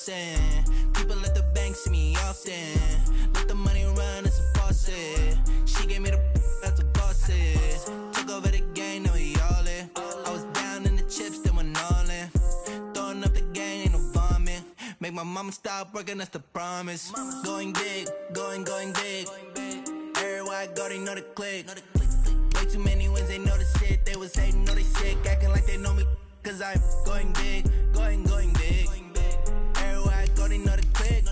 Boston. People at the bank see me often. Let the money run, it's a faucet. She gave me the that's a bosses. Took over the game, now we all in. I was down in the chips, then went all in. Throwing up the game, ain't no vomit. Make my mama stop working, that's the promise. Going big, going big. Everywhere I go, they know the click. Way too many wins, they know the shit. They was hating, know they sick, acting like they know me. Cause I'm going big, going big. Everywhere I go, they know the click.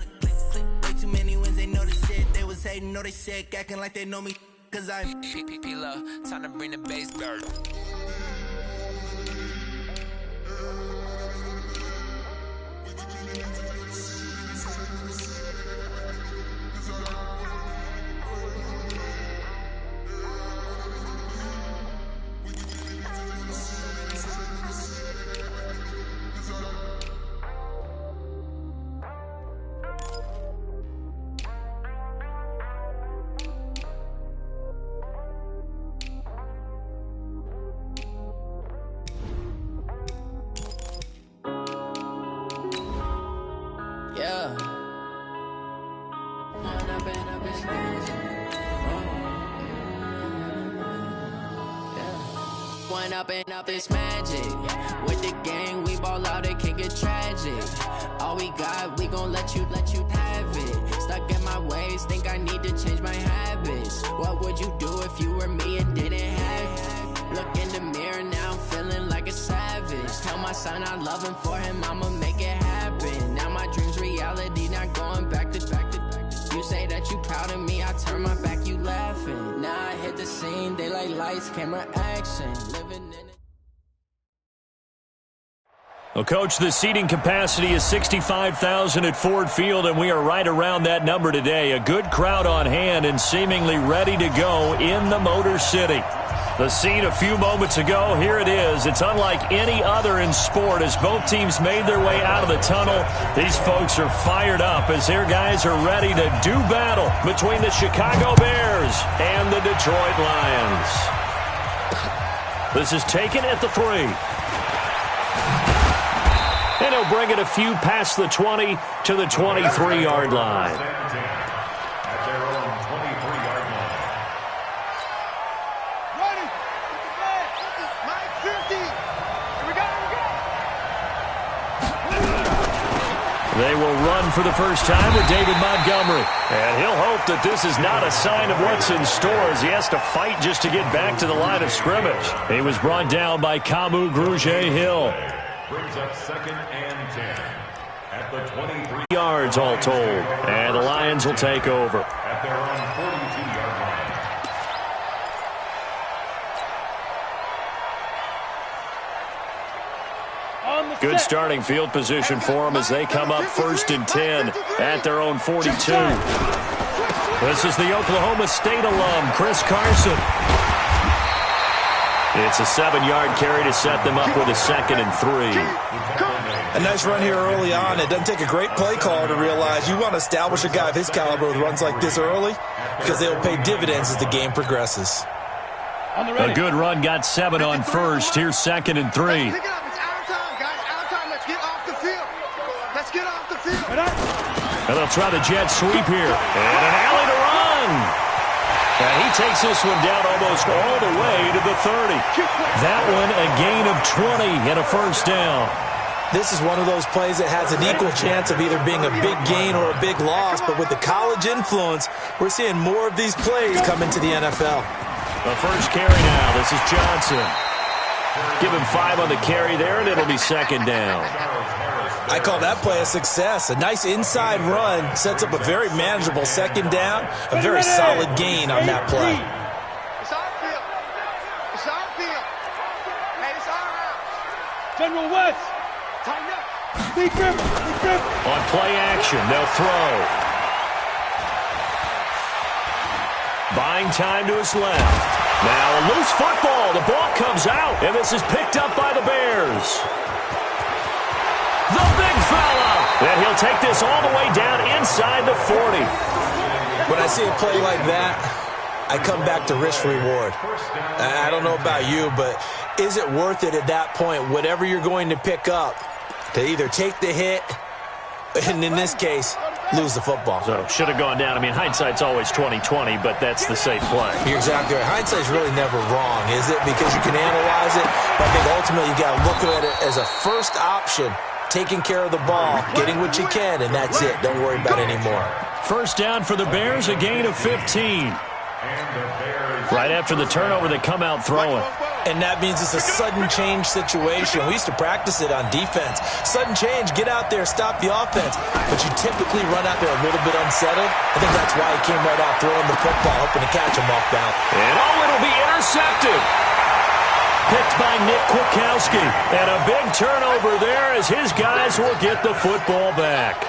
Way too many wins, they know the shit. They was hating, know they sick, acting like they know me. Cause I'm P-P-P-Lo, time to bring the bass dirt. Up this magic. With the gang, we ball out, it can get tragic. All we got, we gon' let you have it. Stuck in my ways, think I need to change my habits. What would you do if you were me and didn't have it? Look in the mirror, now I'm feeling like a savage. Tell my son I love him, for him I'ma make it happen. Now my dream's reality, not going back to. You say that you proud of me, I turn my back, you laughing. Now I hit the scene, daylight lights, camera action. Living in it. Well, Coach, the seating capacity is 65,000 at Ford Field, and we are right around that number today. A good crowd on hand and seemingly ready to go in the Motor City. The scene a few moments ago, here it is. It's unlike any other in sport as both teams made their way out of the tunnel. These folks are fired up as their guys are ready to do battle between the Chicago Bears and the Detroit Lions. This is taken at the 3. And he'll bring it a few past the 20 to the 23-yard line. At their own 23-yard line. Ready. Line 50. Here we go. They will run for the first time with David Montgomery. And he'll hope that this is not a sign of what's in store as he has to fight just to get back to the line of scrimmage. He was brought down by Kamu Grugier-Hill. Brings up 2nd and 10 at the 23 yards all told, and the Lions will take over. At their own 42-yard line. Good starting field position for them as they come up 1st and 10 at their own 42. This is the Oklahoma State alum, Chris Carson. It's a 7-yard carry to set them up with a 2nd and 3. A nice run here early on. It doesn't take a great play caller to realize you want to establish a guy of his caliber with runs like this early because they will pay dividends as the game progresses. A good run got 7 on 1st. Here's 2nd and 3. Pick it up. It's out of time, guys. Out of time. Let's get off the field. Let's get off the field. And they'll try the jet sweep here. And an alley to run. And he takes this one down almost all the way to the 30. That one a gain of 20 and a first down. This is one of those plays that has an equal chance of either being a big gain or a big loss, but with the college influence, we're seeing more of these plays come into the NFL. The first carry now. This is Johnson. Give him 5 on the carry there, and it'll be 2nd down. I call that play a success. A nice inside run sets up a very manageable 2nd down, a very solid gain on that play. It's our field. It's our field. Hey, it's our house. General West. Tighten up. Big grip. On play action, they'll throw. Buying time to his left. Now a loose football. The ball comes out, and this is picked up by the Bears. The big fella. And he'll take this all the way down inside the 40. When I see a play like that, I come back to risk reward. I don't know about you, but is it worth it at that point, whatever you're going to pick up, to either take the hit And in this case, lose the football. So should have gone down. I mean, hindsight's always 20/20, but that's the safe play. You're exactly right. Hindsight's really never wrong, is it? Because you can analyze it, but I think ultimately you got to look at it as a first option, taking care of the ball, getting what you can, and that's it. Don't worry about it anymore. First down for the Bears, a gain of 15. Right after the turnover, they come out throwing. And that means it's a sudden change situation. We used to practice it on defense. Sudden change, get out there, stop the offense. But you typically run out there a little bit unsettled. I think that's why he came right out throwing the football, hoping to catch him off balance. And it'll be intercepted. Picked by Nick Kwiatkowski. And a big turnover there as his guys will get the football back.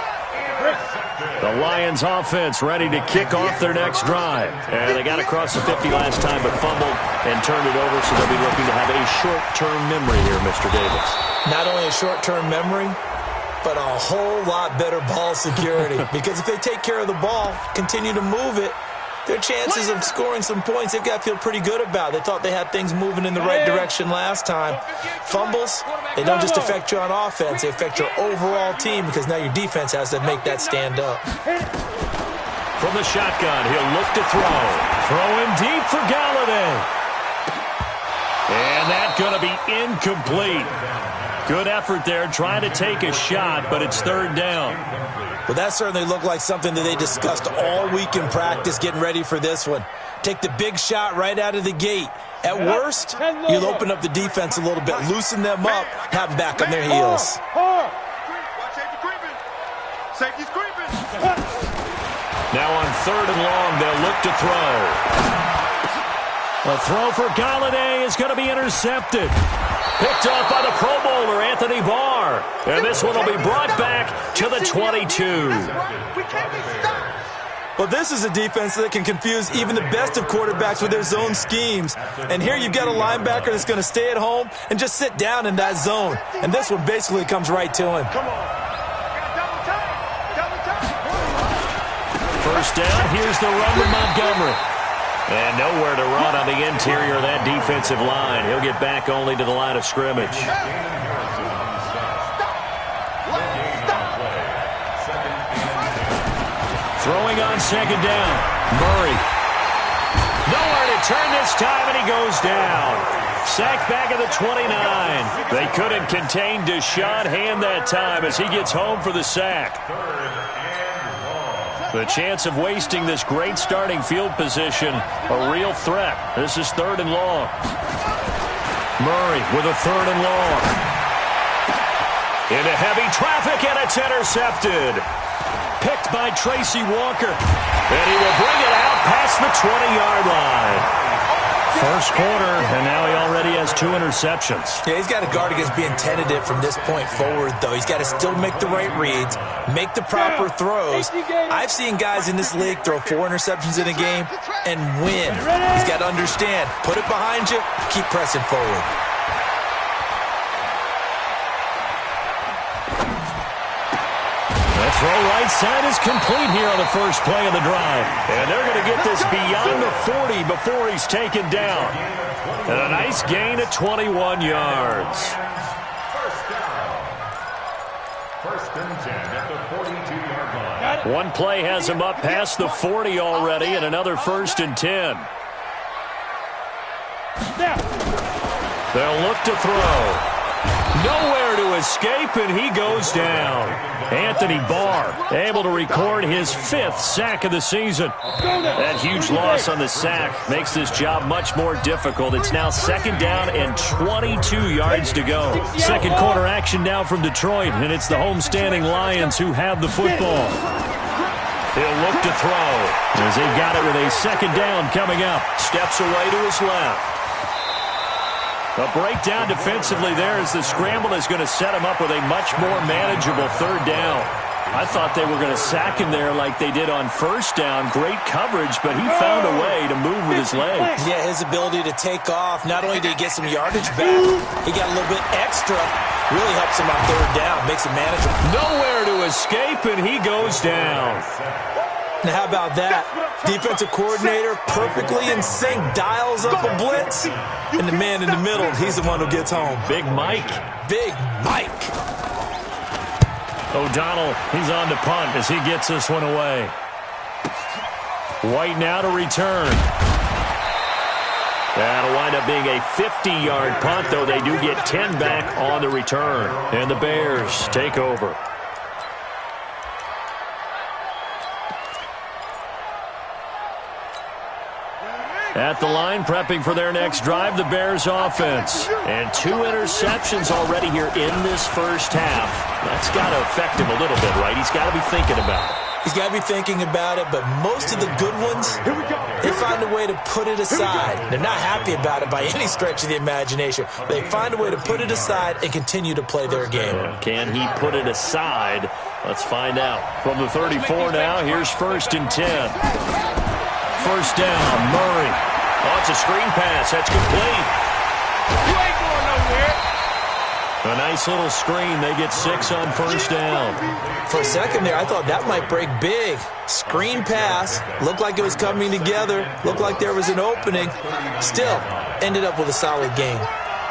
The Lions offense ready to kick off their next drive. And they got across the 50 last time but fumbled and turned it over, so they'll be looking to have a short-term memory here, Mr. Davis. Not only a short-term memory, but a whole lot better ball security. Because if they take care of the ball, continue to move it, their chances of scoring some points, they've got to feel pretty good about. They thought they had things moving in the right direction last time. Fumbles, they don't just affect you on offense, they affect your overall team because now your defense has to make that stand up. From the shotgun, he'll look to throw. Throwing deep for Galladay. And that's going to be incomplete. Good effort there, trying to take a shot, but it's third down. Well, that certainly looked like something that they discussed all week in practice, getting ready for this one. Take the big shot right out of the gate. At worst, you'll open up the defense a little bit, loosen them up, have them back on their heels. Safety's creeping. Now on third and long, they'll look to throw. A throw for Galladay is going to be intercepted. Picked off by the Pro Bowler, Anthony Barr. And this one will be brought back to the 22. We can't be stopped. Well, this is a defense that can confuse even the best of quarterbacks with their zone schemes. And here you've got a linebacker that's going to stay at home and just sit down in that zone. And this one basically comes right to him. Come on. Double time. First down, here's the run with Montgomery. And nowhere to run on the interior of that defensive line. He'll get back only to the line of scrimmage. Throwing on second down. Murray. Nowhere to turn this time, and he goes down. Sacked back at the 29. They couldn't contain Deshaun Hand that time as he gets home for the sack. The chance of wasting this great starting field position, a real threat. This is third and long. Murray with a third and long. Into heavy traffic, and it's intercepted. Picked by Tracy Walker. And he will bring it out past the 20-yard line. First quarter, and now he already has 2 interceptions. Yeah, he's got to guard against being tentative from this point forward, though. He's got to still make the right reads, make the proper throws. I've seen guys in this league throw 4 interceptions in a game and win. He's got to understand, put it behind you, keep pressing forward. The throw right side is complete here on the first play of the drive. And they're going to get this beyond the 40 before he's taken down. And a nice gain of 21 yards. First and 10 at the 42-yard line. One play has him up past the 40 already, and another first and 10. They'll look to throw. Nowhere to escape, and he goes down. Anthony Barr able to record his 5th sack of the season. That huge loss on the sack makes this job much more difficult. It's now second down and 22 yards to go. Second quarter action now from Detroit, and it's the homestanding Lions who have the football. He'll look to throw as they've got it with a second down coming up. Steps away to his left. A breakdown defensively there as the scramble is going to set him up with a much more manageable third down. I thought they were going to sack him there like they did on first down. Great coverage, but he found a way to move with his legs. Yeah, his ability to take off, not only did he get some yardage back, he got a little bit extra. Really helps him on third down, makes it manageable. Nowhere to escape, and he goes down. Now, how about that? Defensive coordinator perfectly in sync, dials up a blitz, and the man in the middle, he's the one who gets home. Big Mike. Big Mike. O'Donnell, he's on to punt as he gets this one away. White now to return. That'll wind up being a 50-yard punt, though they do get 10 back on the return. And the Bears take over. At the line, prepping for their next drive, the Bears offense. And 2 interceptions already here in this first half. That's got to affect him a little bit, right? He's got to be thinking about it. He's got to be thinking about it, but most of the good ones, they find a way to put it aside. They're not happy about it by any stretch of the imagination. They find a way to put it aside and continue to play their game. Can he put it aside? Let's find out. From the 34 now, here's 1st and 10. First down, Murray. Oh, it's a screen pass. That's complete. You ain't going nowhere. A nice little screen. They get 6 on first down. For a second there, I thought that might break big. Screen pass. Looked like it was coming together. Looked like there was an opening. Still, ended up with a solid gain.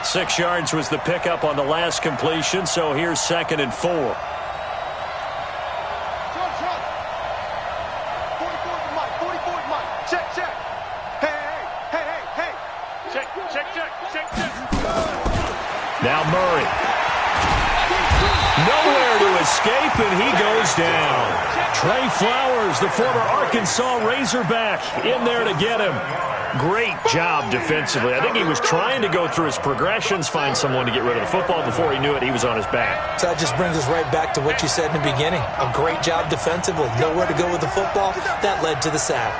6 yards was the pickup on the last completion, so here's 2nd and 4. Now Murray. Nowhere to escape, and he goes down. Trey Flowers, the former Arkansas Razorback, in there to get him. Great job defensively. I think he was trying to go through his progressions, find someone to get rid of the football. Before he knew it, he was on his back. So that just brings us right back to what you said in the beginning. A great job defensively. Nowhere to go with the football. That led to the sack.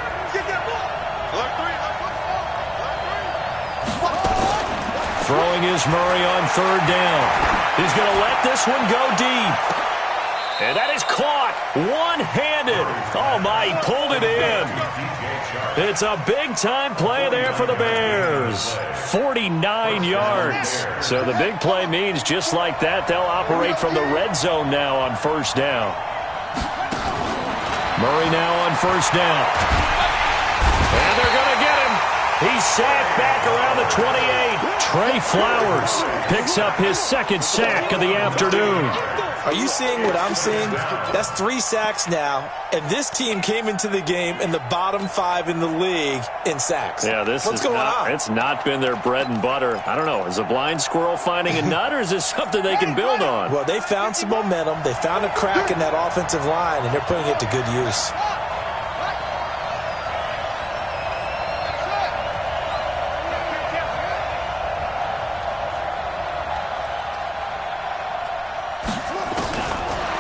Throwing is Murray on 3rd down. He's going to let this one go deep. And that is caught one-handed. Oh, my, he pulled it in. It's a big-time play there for the Bears. 49 yards. So the big play means just like that, they'll operate from the red zone now on 1st down. Murray now on 1st down. And they're going to get him. He's sacked back around the 28. Trey Flowers picks up his 2nd sack of the afternoon. Are you seeing what I'm seeing? That's 3 sacks now, and this team came into the game in the bottom 5 in the league in sacks. Yeah, what's going on? It's not been their bread and butter. I don't know. Is a blind squirrel finding a nut, or is this something they can build on? Well, they found some momentum. They found a crack in that offensive line, and they're putting it to good use.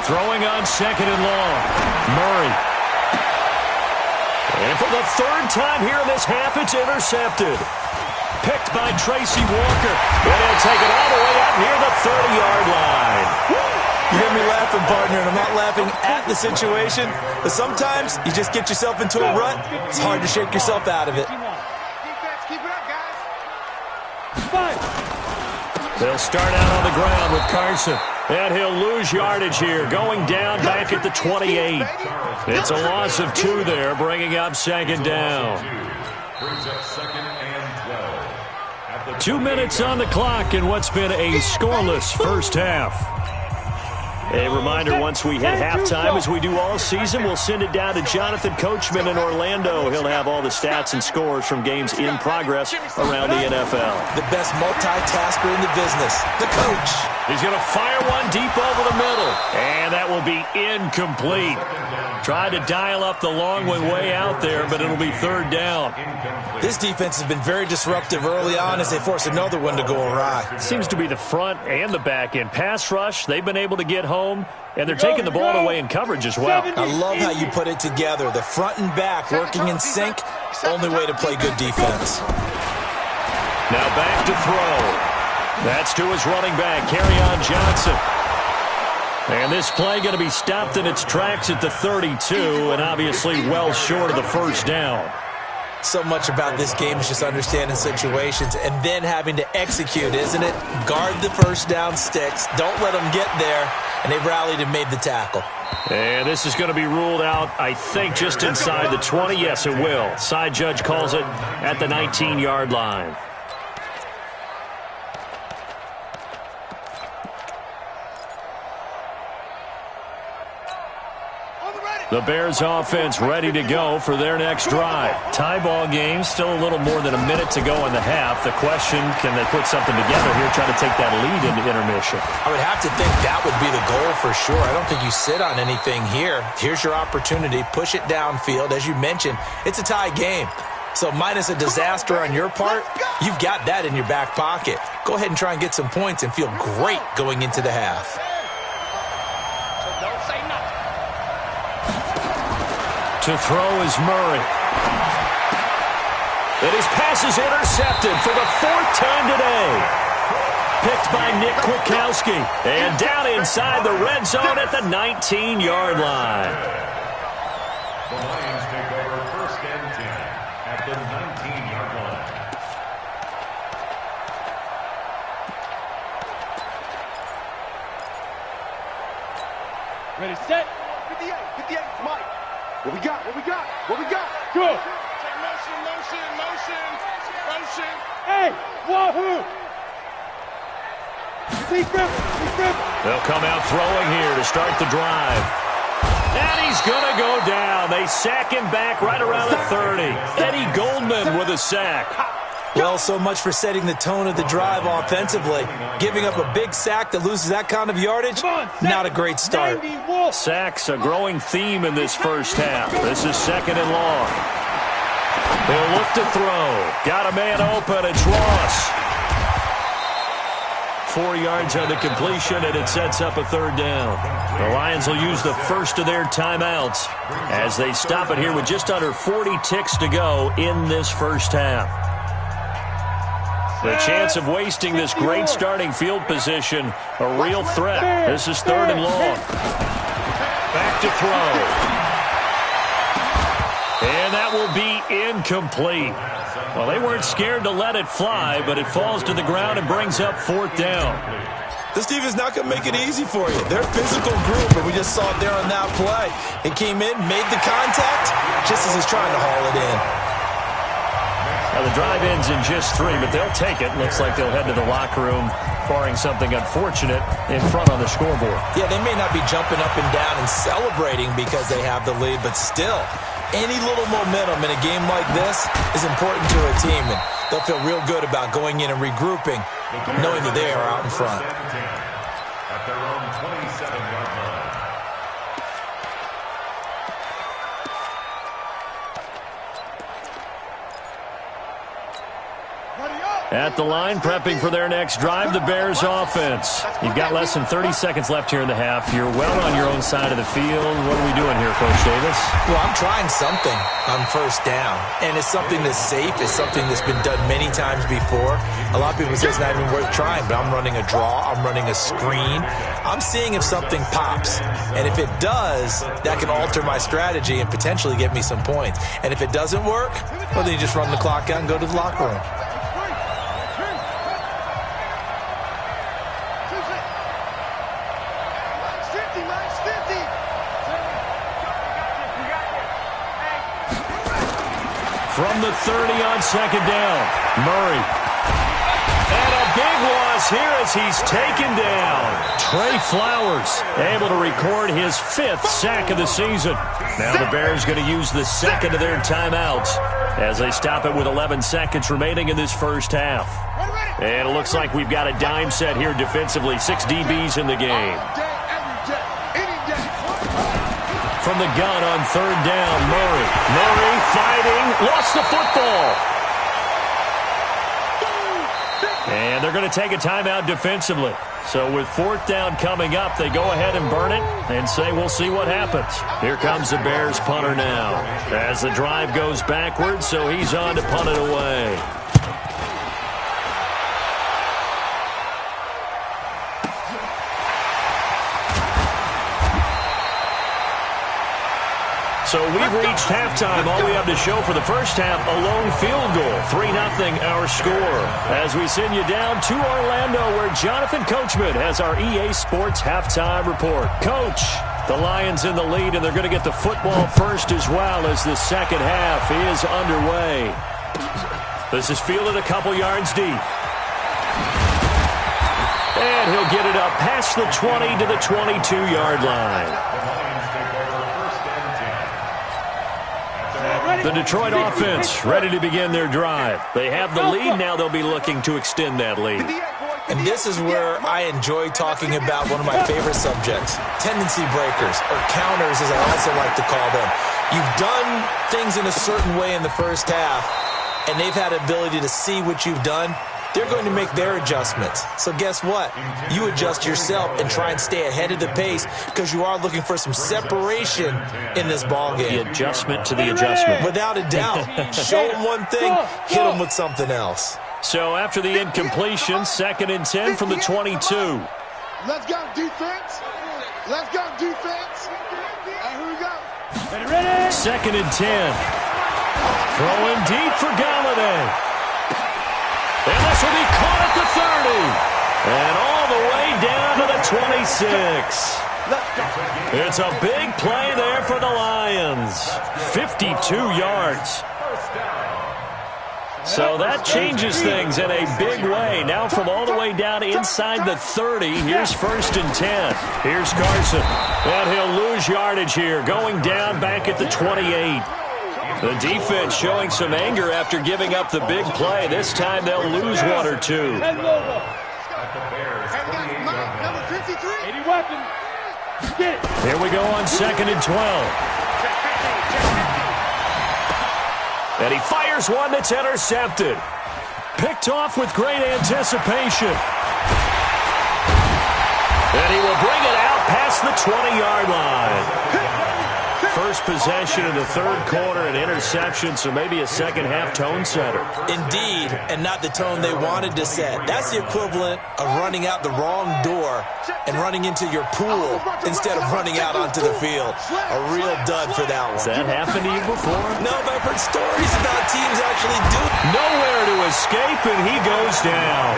Throwing on 2nd and long. Murray. And for the 3rd time here in this half, it's intercepted. Picked by Tracy Walker. And he'll take it all the way out near the 30-yard line. You hear me laughing, partner, and I'm not laughing at the situation, but sometimes you just get yourself into a rut. It's hard to shake yourself out of it. Keep it up, guys. They'll start out on the ground with Carson. And he'll lose yardage here, going down back at the 28. It's a loss of 2 there, bringing up 2nd down. 2 minutes on the clock in what's been a scoreless first half. A reminder, once we hit halftime, as we do all season, we'll send it down to Jonathan Coachman in Orlando. He'll have all the stats and scores from games in progress around the NFL. The best multitasker in the business, the coach. He's going to fire one deep over the middle. And that will be incomplete. Tried to dial up the long one way out there, but it'll be 3rd down. This defense has been very disruptive early on as they force another one to go awry. It seems to be the front and the back end. Pass rush, they've been able to get home, and they're taking the ball away in coverage as well. I love how you put it together. The front and back working in sync, only way to play good defense. Now back to throw. That's to his running back, Kerryon Johnson. And this play going to be stopped in its tracks at the 32, and obviously well short of the 1st down. So much about this game is just understanding situations and then having to execute, isn't it? Guard the 1st down sticks. Don't let them get there. And they rallied and made the tackle. And this is going to be ruled out, I think, just inside the 20. Yes, it will. Side judge calls it at the 19-yard line. The Bears offense ready to go for their next drive. Tie ball game, still a little more than a minute to go in the half. The question, can they put something together here, try to take that lead into intermission? I would have to think that would be the goal for sure. I don't think you sit on anything here. Here's your opportunity. Push it downfield. As you mentioned, it's a tie game. So minus a disaster on your part, you've got that in your back pocket. Go ahead and try and get some points and feel great going into the half. To throw is Murray. And his pass is intercepted for the 4th time today. Picked by Nick Kwiatkowski. And down inside the red zone at the 19-yard line. The Lions take over 1st and 10 at the 19-yard line. Ready, set. 58, Mike. What we got? Good. Motion. Hey, wahoo! Deep grip. They'll come out throwing here to start the drive. And he's going to go down. They sack him back right around the 30. Eddie Goldman with a sack. Well, so much for setting the tone of the drive offensively. Giving up a big sack that loses that kind of yardage, not a great start. Sacks, a growing theme in this first half. This is 2nd and long. They'll look to throw. Got a man open. It's Ross. 4 yards on the completion, and it sets up a 3rd down. The Lions will use the first of their timeouts as they stop it here with just under 40 ticks to go in this first half. The chance of wasting this great starting field position, a real threat. This is 3rd and long. Back to throw. And that will be incomplete. Well, they weren't scared to let it fly, but it falls to the ground and brings up 4th down. This team is not going to make it easy for you. They're a physical group, and we just saw it there on that play. It came in, made the contact, just as he's trying to haul it in. Now, the drive ends in just 3, but they'll take it. Looks like they'll head to the locker room, barring something unfortunate in front on the scoreboard. Yeah, they may not be jumping up and down and celebrating because they have the lead, but still, any little momentum in a game like this is important to a team, and they'll feel real good about going in and regrouping, knowing that they are out in front. At their own 27-yard line. At the line, prepping for their next drive, the Bears offense. You've got less than 30 seconds left here in the half. You're well on your own side of the field. What are we doing here, Coach Davis? Well, I'm trying something on 1st down, and it's something that's safe. It's something that's been done many times before. A lot of people say it's not even worth trying, but I'm running a draw. I'm running a screen. I'm seeing if something pops, and if it does, that can alter my strategy and potentially get me some points. And if it doesn't work, well, then you just run the clock out and go to the locker room. From the 30 on 2nd down, Murray. And a big loss here as he's taken down. Trey Flowers able to record his 5th sack of the season. Now the Bears going to use the 2nd of their timeouts as they stop it with 11 seconds remaining in this first half. And it looks like we've got a dime set here defensively. 6 DBs in the game. From the gun on 3rd down, Murray. Murray fighting, lost the football. And they're going to take a timeout defensively. So with 4th down coming up, they go ahead and burn it and say we'll see what happens. Here comes the Bears punter now as the drive goes backwards, so he's on to punt it away. So we've reached halftime. All we have to show for the first half, a lone field goal. 3-0 our score. As we send you down to Orlando, where Jonathan Coachman has our EA Sports halftime report. Coach, the Lions in the lead, and they're going to get the football first as well as the second half is underway. This is fielded a couple yards deep. And he'll get it up past the 20 to the 22-yard line. The Lions take over 1st and 10 The Detroit offense ready to begin their drive. They have the lead. Now they'll be looking to extend that lead. And this is where I enjoy talking about one of my favorite subjects, tendency breakers, or counters as I also like to call them. You've done things in a certain way in the first half, and they've had the ability to see what you've done. They're going to make their adjustments. So guess what? You adjust yourself and try and stay ahead of the pace because you are looking for some separation in this ball game. The adjustment to the adjustment. Without a doubt. Show them one thing, hit them with something else. So after the incompletion, 2nd and 10 from the 22. Let's go, defense. Let's go, defense. And here we go. Ready? 2nd and 10. Throwing deep for Galladay. And this will be caught at the 30. And all the way down to the 26. It's a big play there for the Lions. 52 yards. So that changes things in a big way. Now from all the way down inside the 30, here's 1st and 10. Here's Carson. And he'll lose yardage here, going down back at the 28. The defense showing some anger after giving up the big play. This time they'll lose 1 or 2. Here we go on 2nd and 12. And he fires one that's intercepted. Picked off with great anticipation. And he will bring it out past the 20-yard line. First possession in the 3rd quarter, an interception, so maybe a second-half tone setter. Indeed, and not the tone they wanted to set. That's the equivalent of running out the wrong door and running into your pool instead of running out onto the field. A real dud for that one. Has that happened to you before? No, but I've heard stories about teams actually do it. Nowhere to escape, and he goes down.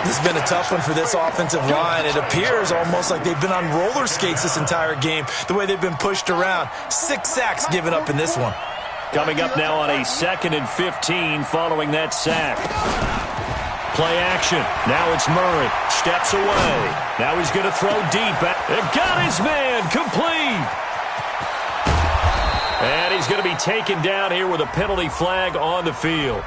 This has been a tough one for this offensive line. It appears almost like they've been on roller skates this entire game, the way they've been pushed around. 6 sacks given up in this one. Coming up now on a 2nd and 15 following that sack. Play action. Now it's Murray. Steps away. Now he's going to throw deep. It got his man. Complete. And he's going to be taken down here with a penalty flag on the field.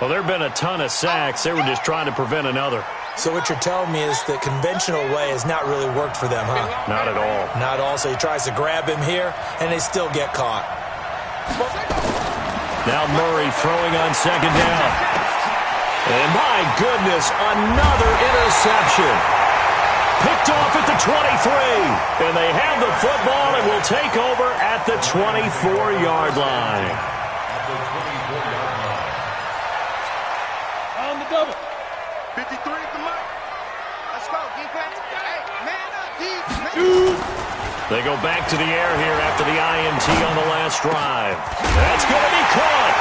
Well, there have been a ton of sacks. They were just trying to prevent another. So what you're telling me is the conventional way has not really worked for them, huh? Not at all. Not at all. So he tries to grab him here, and they still get caught. Now Murray throwing on 2nd down. And my goodness, another interception. Picked off at the 23. And they have the football and will take over at the 24-yard line. On the double. 53 at the mark. Let's go, defense. Hey, man up, defense. They go back to the air here after the INT on the last drive. That's going to be caught.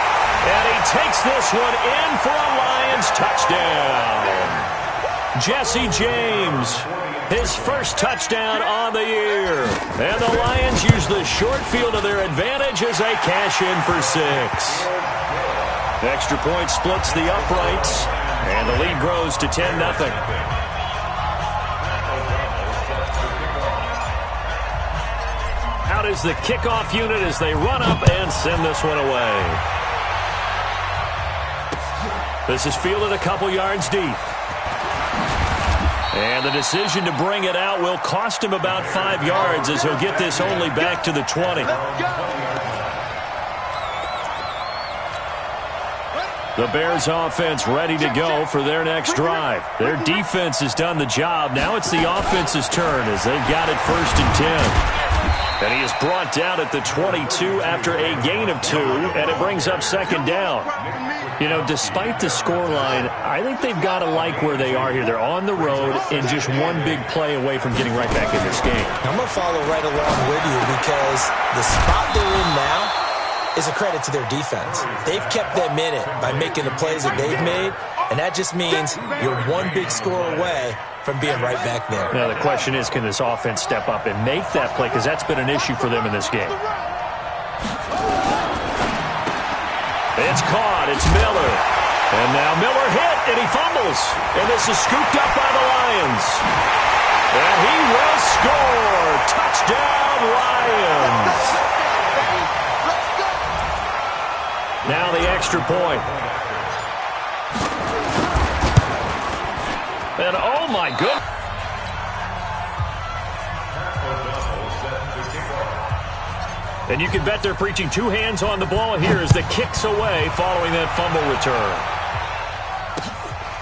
And he takes this one in for a Lions touchdown. Jesse James, his first touchdown on the year. And the Lions use the short field to their advantage as they cash in for 6. Extra point splits the uprights, and the lead grows to 10-0. Out is the kickoff unit as they run up and send this one away. This is fielded a couple yards deep. And the decision to bring it out will cost him about 5 yards as he'll get this only back to the 20. The Bears offense ready to go for their next drive. Their defense has done the job. Now it's the offense's turn as they've got it 1st and 10. And he is brought down at the 22 after a gain of 2, and it brings up 2nd down. You know, despite the scoreline, I think they've got to like where they are here. They're on the road and just one big play away from getting right back in this game. I'm going to follow right along with you because the spot they're in now is a credit to their defense. They've kept them in it by making the plays that they've made, and that just means you're one big score away from being right back there. Now, the question is, can this offense step up and make that play? Because that's been an issue for them in this game. It's caught. It's Miller. And now Miller hit, and he fumbles. And this is scooped up by the Lions. And he will score. Touchdown, Lions. extra point. And oh my goodness. And you can bet they're preaching two hands on the ball here as the kick's away following that fumble return.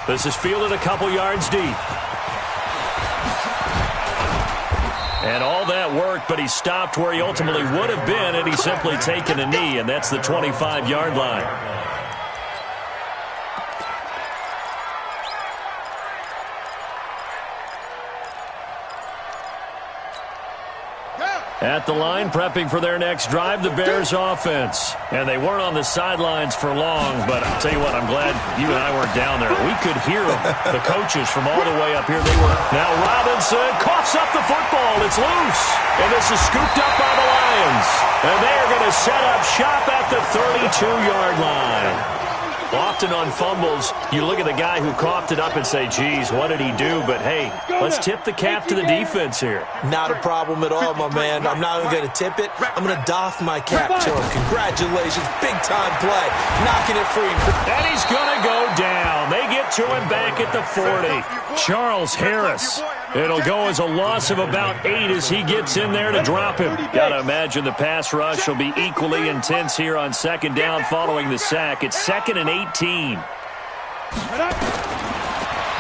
This is fielded a couple yards deep. And all that work, but he stopped where he ultimately would have been had he simply taken a knee, and that's the 25-yard line. At the line, prepping for their next drive, the Bears offense. And they weren't on the sidelines for long, but I'll tell you what, I'm glad you and I weren't down there. We could hear them, the coaches from all the way up here. They were. Now Robinson coughs up the football. It's loose. And this is scooped up by the Lions. And they are going to set up shop at the 32-yard line. Often on fumbles, you look at the guy who coughed it up and say, geez, what did he do? But, hey, let's tip the cap to the defense here. Not a problem at all, my man. I'm not even going to tip it. I'm going to doff my cap to him. Congratulations. Big-time play. Knocking it free. And he's going to go down. They get to him back at the 40. Charles Harris. It'll go as a loss of about 8 as he gets in there to drop him. Got to imagine the pass rush will be equally intense here on second down following the sack. It's 2nd and 18.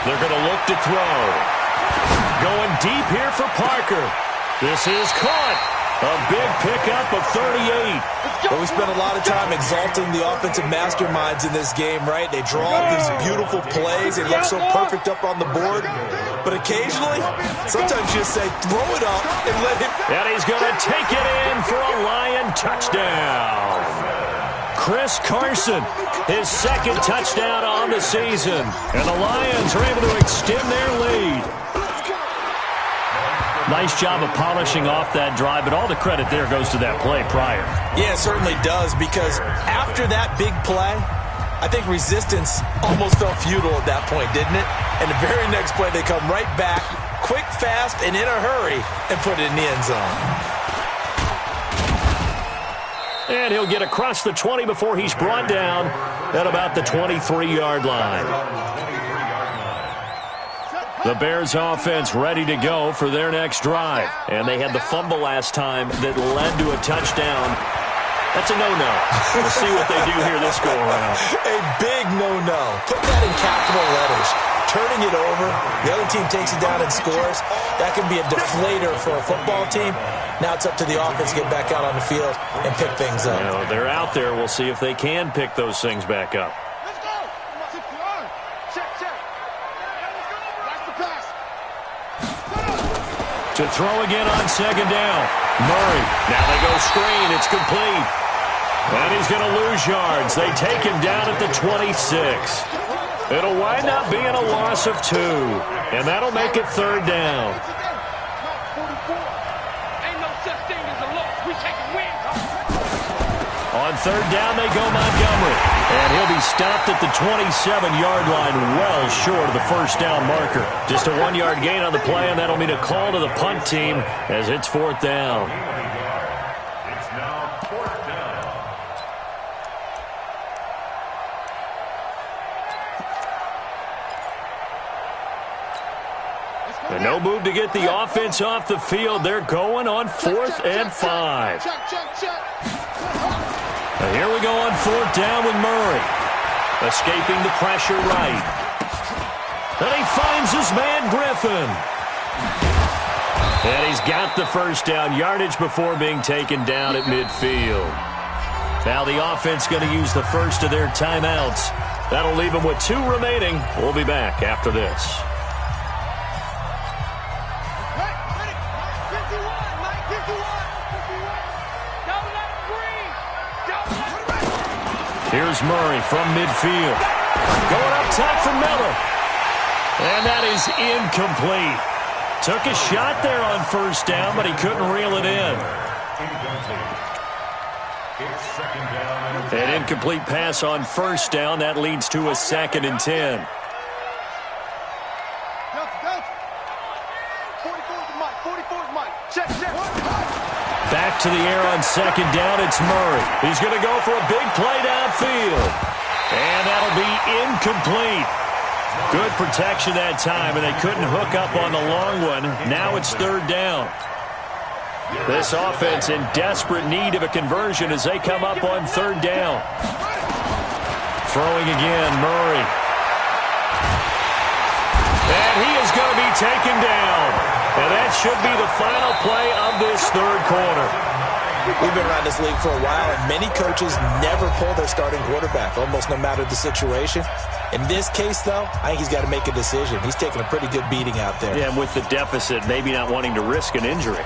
They're going to look to throw. Going deep here for Parker. This is caught. A big pickup of 38. Well, we spent a lot of time exalting the offensive masterminds in this game, right? They draw up these beautiful plays. They look so perfect up on the board. But occasionally, sometimes you just say, throw it up and let him. And he's going to take it in for a Lion touchdown. Chris Carson, his second touchdown on the season. And the Lions are able to extend their lead. Nice job of polishing off that drive, but all the credit there goes to that play prior. Yeah, it certainly does, because after that big play, I think resistance almost felt futile at that point, didn't it? And the very next play, they come right back, quick, fast, and in a hurry, and put it in the end zone. And he'll get across the 20 before he's brought down at about the 23-yard line. The Bears offense ready to go for their next drive. And they had the fumble last time that led to a touchdown. That's a no-no. We'll see what they do here this go-around. A big no-no. Put that in capital letters. Turning it over, the other team takes it down and scores. That can be a deflator for a football team. Now it's up to the offense to get back out on the field and pick things up. You know, they're out there. We'll see if they can pick those things back up. To throw again on second down. Murray. Now they go screen. It's complete. And he's going to lose yards. They take him down at the 26. It'll wind up being a loss of 2. And that'll make it third down. On third down, they go Montgomery. And he'll be stopped at the 27-yard line, well short of the first down marker. Just a 1-yard gain on the play, and that'll mean a call to the punt team as it's fourth down. It's now fourth down. And no move to get the offense off the field. They're going on 4th and 5. And here we go on fourth down with Murray. Escaping the pressure right. And he finds his man Griffin. And he's got the first down, yardage before being taken down at midfield. Now the offense going to use the first of their timeouts. That'll leave them with 2 remaining. We'll be back after this. Here's Murray from midfield. Going up top for Miller. And that is incomplete. Took a shot there on first down, but he couldn't reel it in. An incomplete pass on first down. That leads to a 2nd and 10. Back to the air on second down. It's Murray. He's going to go for a big play downfield. And that'll be incomplete. Good protection that time, and they couldn't hook up on the long one. Now it's third down. This offense in desperate need of a conversion as they come up on third down. Throwing again, Murray. And he is going to be taken down. And that should be the final play of this third quarter. We've been around this league for a while, and many coaches never pull their starting quarterback, almost no matter the situation. In this case, though, I think he's got to make a decision. He's taking a pretty good beating out there. Yeah, and with the deficit, maybe not wanting to risk an injury.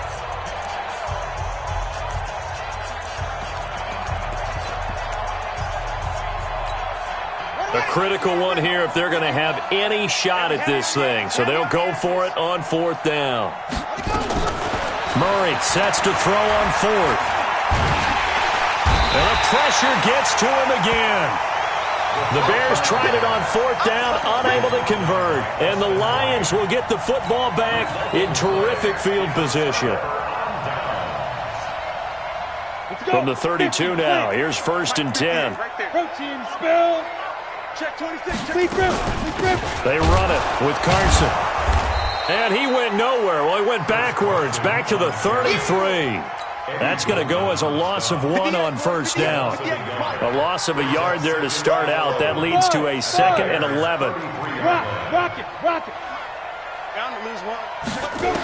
A critical one here if they're going to have any shot at this thing. So they'll go for it on fourth down. Murray sets to throw on fourth. And the pressure gets to him again. The Bears tried it on fourth down, unable to convert. And the Lions will get the football back in terrific field position. From the 32 now, here's first and 10. Protein spill. Check 26. They run it with Carson. And he went nowhere. Well, he went backwards, back to the 33. That's going to go as a loss of 1 on first down. A loss of a yard there to start out. That leads to a 2nd and 11. Rock it. Down to lose 1.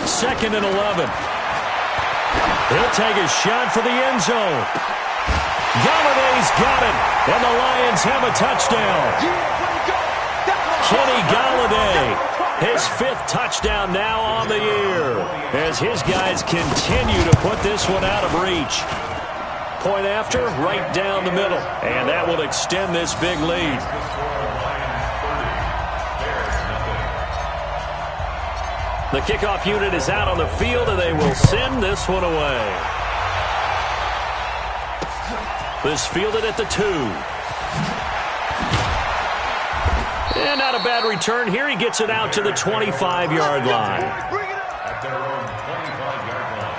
2nd and 11. He'll take a shot for the end zone. Galladay's got it, and the Lions have a touchdown. Kenny Galladay, his 5th touchdown now on the year, as his guys continue to put this one out of reach. Point after, right down the middle, and that will extend this big lead. The kickoff unit is out on the field, and they will send this one away. This fielded at the 2. And not a bad return here. He gets it out to the 25-yard line. At their own 25-yard line.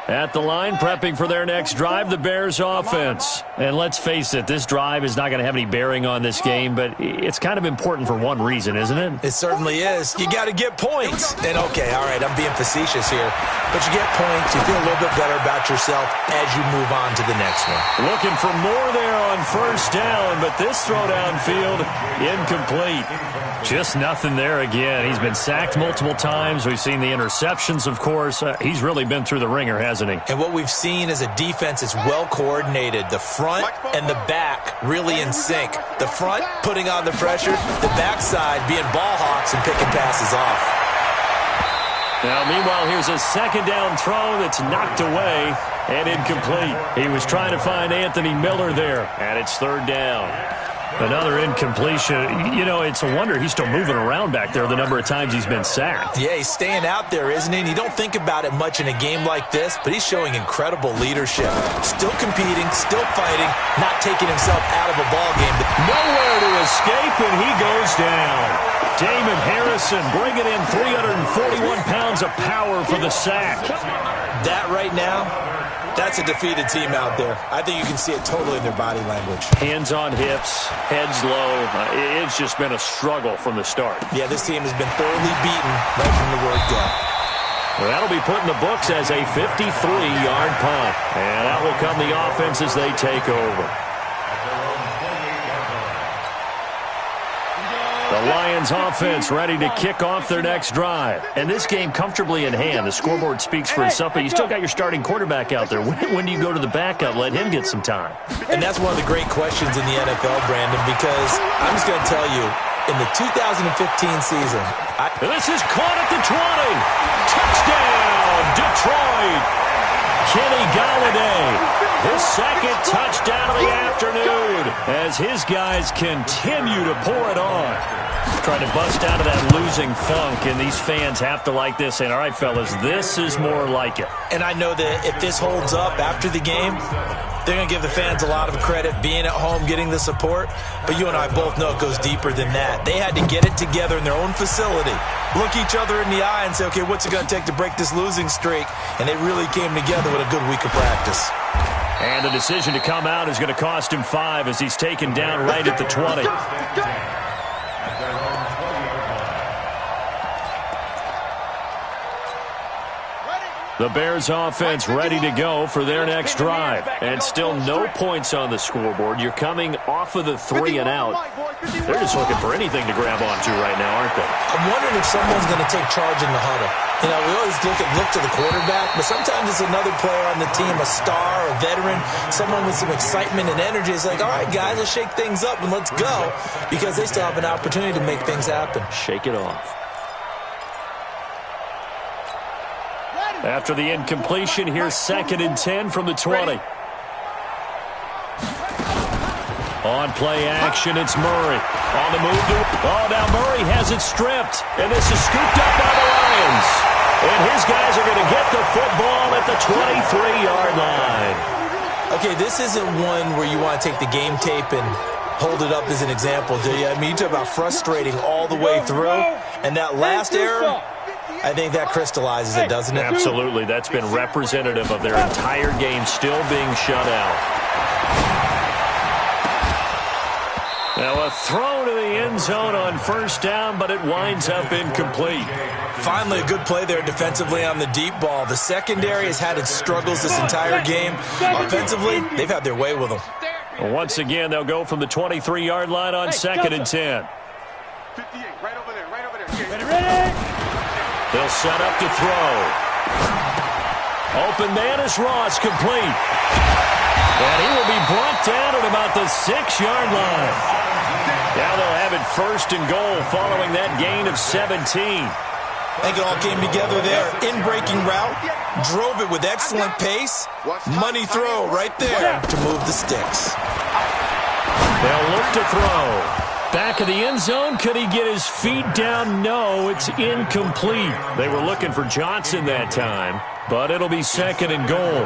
At the line, prepping for their next drive, the Bears offense. And let's face it, this drive is not going to have any bearing on this game, but it's kind of important for one reason, isn't it? It certainly is. You got to get points. And, okay, all right, I'm being facetious here. But you get points, you feel a little bit better about yourself as you move on to the next one. Looking for more there on first down, but this throw downfield, incomplete. Just nothing there again. He's been sacked multiple times. We've seen the interceptions, of course. He's really been through the ringer, hasn't he? And what we've seen is a defense that's well coordinated. The front and the back really in sync. The front putting on the pressure, the backside being ball hawks and picking passes off. Now, meanwhile, here's a second down throw that's knocked away and incomplete. He was trying to find Anthony Miller there, and it's third down. Another incompletion. You know, it's a wonder he's still moving around back there the number of times he's been sacked. Yeah, he's staying out there, isn't he? And you don't think about it much in a game like this, but he's showing incredible leadership. Still competing, still fighting, not taking himself out of a ball game. Nowhere to escape, and he goes down. Damon Harrison bringing in 341 pounds of power for the sack. That right now, that's a defeated team out there. I think you can see it totally in their body language. Hands on hips, heads low. It's just been a struggle from the start. Yeah, this team has been thoroughly beaten right from the word go. Well, that'll be put in the books as a 53-yard punt. And that will come the offense as they take over. The Lions offense ready to kick off their next drive. And this game comfortably in hand. The scoreboard speaks for itself, but you still got your starting quarterback out there. When do you go to the backup? Let him get some time. And that's one of the great questions in the NFL, Brandon, because I'm just going to tell you, in the 2015 season, this is caught at the 20. Touchdown, Detroit. Kenny Galladay, his second touchdown of the afternoon as his guys continue to pour it on. Trying to bust out of that losing funk, and these fans have to like this, saying, all right, fellas, this is more like it. And I know that if this holds up after the game, They're going to give the fans a lot of credit, being at home, getting the support. But you and I both know it goes deeper than that. They had to get it together in their own facility, look each other in the eye and say, okay, what's it going to take to break this losing streak? And they really came together with a good week of practice. And the decision to come out is going to cost him 5 as he's taken down right at the 20. The Bears offense ready to go for their next drive. And still no points on the scoreboard. You're coming off of the 3 and out. They're just looking for anything to grab onto right now, aren't they? I'm wondering if someone's going to take charge in the huddle. You know, we always look to the quarterback, but sometimes it's another player on the team, a star, a veteran, someone with some excitement and energy. It's like, all right, guys, let's shake things up and let's go, because they still have an opportunity to make things happen. Shake it off. After the incompletion, here's 2nd and 10 from the 20. On play action, it's Murray. On the move to... Oh, now Murray has it stripped. And this is scooped up by the Lions. And his guys are going to get the football at the 23-yard line. Okay, this isn't one where you want to take the game tape and hold it up as an example, do you? I mean, you talk about frustrating all the way through. And that last error... I think that crystallizes it, doesn't it? Absolutely. That's been representative of their entire game still being shut out. Now a throw to the end zone on 1st down, but it winds up incomplete. Finally, a good play there defensively on the deep ball. The secondary has had its struggles this entire game. Offensively, they've had their way with them. Once again, they'll go from the 23-yard line on 2nd and 10. 58, right over there. Ready? They'll set up to throw. Open man is Ross, complete. And he will be brought down at about the 6-yard line. Now they'll have it 1st and goal following that gain of 17. I think it all came together there. In-breaking route, drove it with excellent pace. Money throw right there to move the sticks. They'll look to throw. Back of the end zone, could he get his feet down? No, it's incomplete. They were looking for Johnson that time, but it'll be 2nd and goal.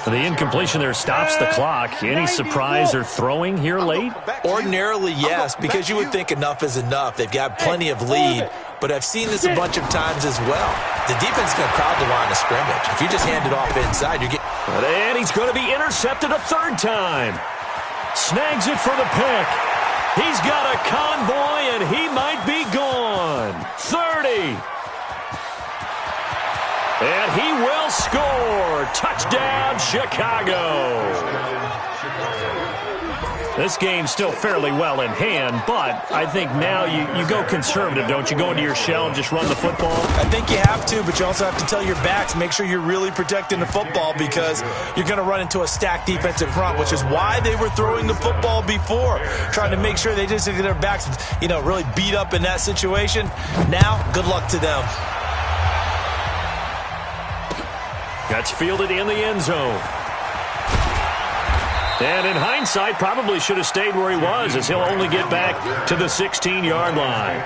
The incompletion there stops the clock. Any surprise they're throwing here late? Ordinarily, yes, because you would think enough is enough. They've got plenty of lead, but I've seen this a bunch of times as well. The defense is going to crowd the line of scrimmage. If you just hand it off inside, you get... And he's going to be intercepted a 3rd time. Snags it for the pick. He's got a convoy, and he might be gone. 30. And he will score. Touchdown, Chicago. This game's still fairly well in hand, but I think now you go conservative, don't you? Go into your shell and just run the football? I think you have to, but you also have to tell your backs, make sure you're really protecting the football, because you're going to run into a stacked defensive front, which is why they were throwing the football before, trying to make sure they just get their backs, really beat up in that situation. Now, good luck to them. That's fielded in the end zone. And in hindsight, probably should have stayed where he was, as he'll only get back to the 16-yard line.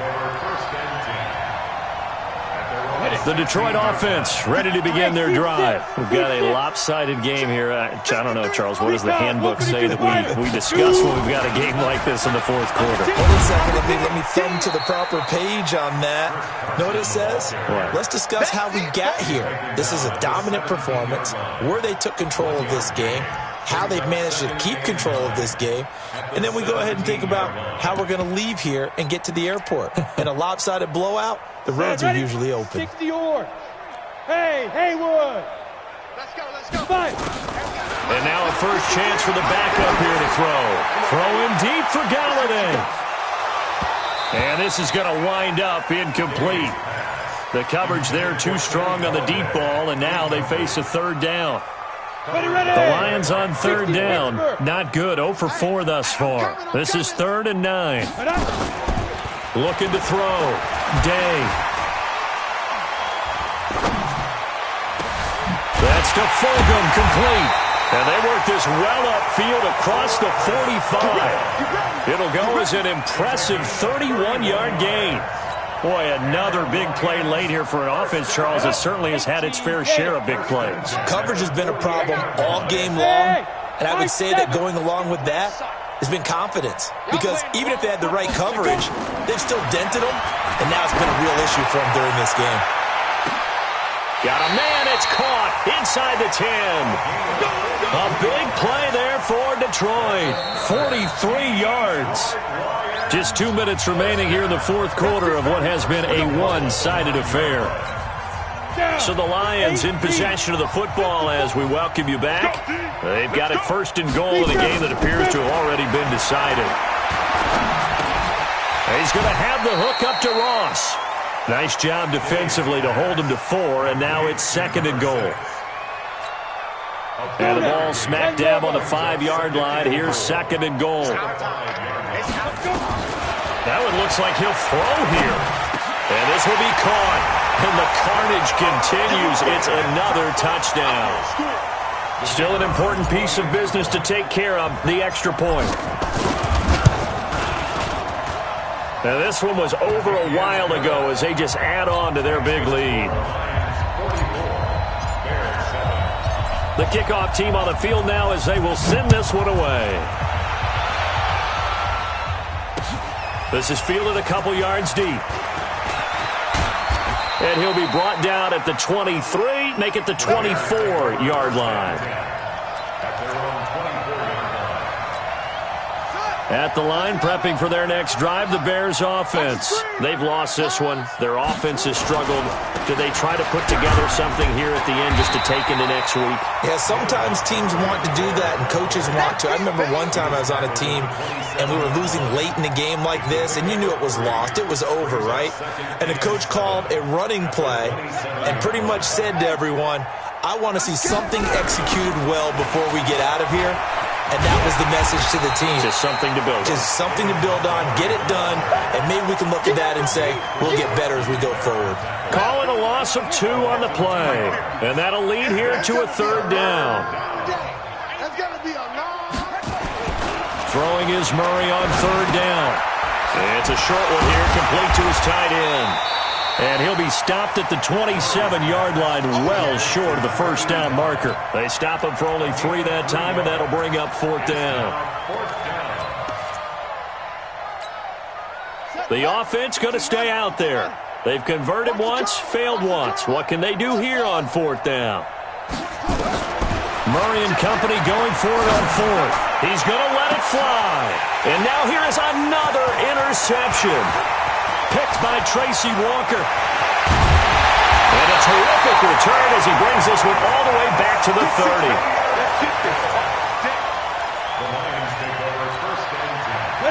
The Detroit offense ready to begin their drive. We've got a lopsided game here. I don't know, Charles, what does the handbook say that we discuss when we've got a game like this in the 4th quarter? Hold on a second. Let me thumb to the proper page on that. Know what it says? What? Let's discuss how we got here. This is a dominant performance, where they took control of this game, how they've managed to keep control of this game, and then we go ahead and think about how we're going to leave here and get to the airport. In a lopsided blowout, the roads are usually open. 60 or. Hey, Haywood. Let's go. Fight. And now a first chance for the backup here to throw. Throwing deep for Galladay. And this is going to wind up incomplete. The coverage there too strong on the deep ball, and now they face a 3rd down. Ready. The Lions on 3rd down. Not good. 0 for 4 thus far. This is 3rd and 9. Looking to throw. Day. That's to Fulgham, complete. And they work this well upfield across the 45. It'll go as an impressive 31-yard gain. Boy, another big play late here for an offense, Charles, that certainly has had its fair share of big plays. Coverage has been a problem all game long. And I would say that going along with that has been confidence. Because even if they had the right coverage, they've still dented them, and now it's been a real issue for them during this game. Got a man, it's caught inside the 10. A big play there for Detroit. 43 yards. Just 2 minutes remaining here in the fourth quarter of what has been a one-sided affair. So the Lions in possession of the football as we welcome you back. They've got it first and goal in a game that appears to have already been decided. He's going to have the hook up to Ross. Nice job defensively to hold him to 4, and now it's second and goal. And the ball smack dab on the 5-yard line. Here's second and goal. That one looks like he'll throw here. And this will be caught. And the carnage continues. It's another touchdown. Still an important piece of business to take care of, the extra point. Now this one was over a while ago as they just add on to their big lead. The kickoff team on the field now as they will send this one away. This is fielded a couple yards deep. And he'll be brought down at the 23, make it the 24-yard line. At the line, prepping for their next drive, the Bears offense. They've lost this one. Their offense has struggled. Do they try to put together something here at the end just to take into next week? Yeah, sometimes teams want to do that and coaches want to. I remember one time I was on a team and we were losing late in the game like this, and you knew it was lost. It was over, right? And the coach called a running play and pretty much said to everyone, I want to see something executed well before we get out of here. And that was the message to the team. Just something to build on. Just something to build on, get it done, and maybe we can look at that and say, we'll get better as we go forward. Call it a loss of 2 on the play. And that'll lead here to a third down. Throwing is Murray on third down. It's a short one here, complete to his tight end. And he'll be stopped at the 27-yard line, well short of the first down marker. They stop him for only 3 that time, and that'll bring up fourth down. The offense going to stay out there. They've converted once, failed once. What can they do here on fourth down? Murray and company going for it on fourth. He's going to let it fly. And now here is another interception. Picked by Tracy Walker. And a terrific return as he brings this one all the way back to the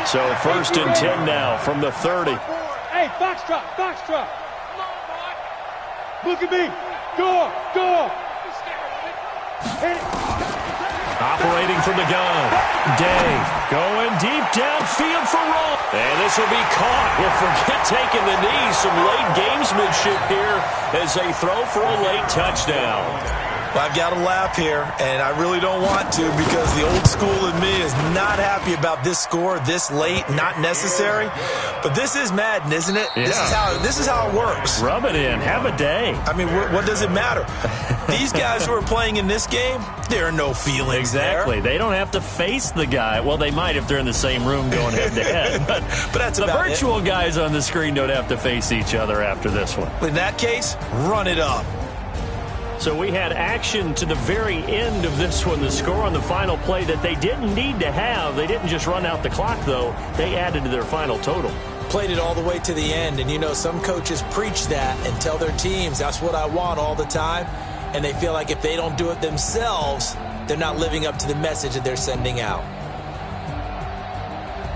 30. So first and 10 now from the 30. Hey, box drop. Look at me. Door. Operating from the gun. Day going deep downfield for Roll. And this will be caught. Well, forget taking the knee. Some late gamesmanship here as they throw for a late touchdown. Well, I've got to laugh here, and I really don't want to because the old school in me is not happy about this score this late, not necessary. But this is Madden, isn't it? Yeah. This is how it works. Rub it in. Have a day. I mean, what does it matter? These guys who are playing in this game, there are no feelings Exactly. there. They don't have to face the guy. Well, they might if they're in the same room going head-to-head. But that's the about virtual it. guys on the screen don't have to face each other after this one. In that case, run it up. So we had action to the very end of this one. The score on the final play that they didn't need to have. They didn't just run out the clock, though. They added to their final total. Played it all the way to the end. And, you know, some coaches preach that and tell their teams, that's what I want all the time. And they feel like if they don't do it themselves, they're not living up to the message that they're sending out.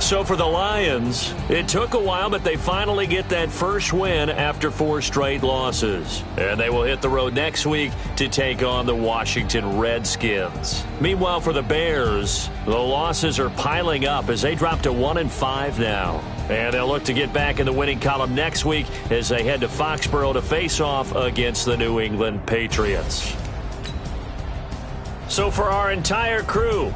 So for the Lions, it took a while, but they finally get that first win after 4 straight losses. And they will hit the road next week to take on the Washington Redskins. Meanwhile, for the Bears, the losses are piling up as they drop to 1-5 now. And they'll look to get back in the winning column next week as they head to Foxborough to face off against the New England Patriots. So for our entire crew...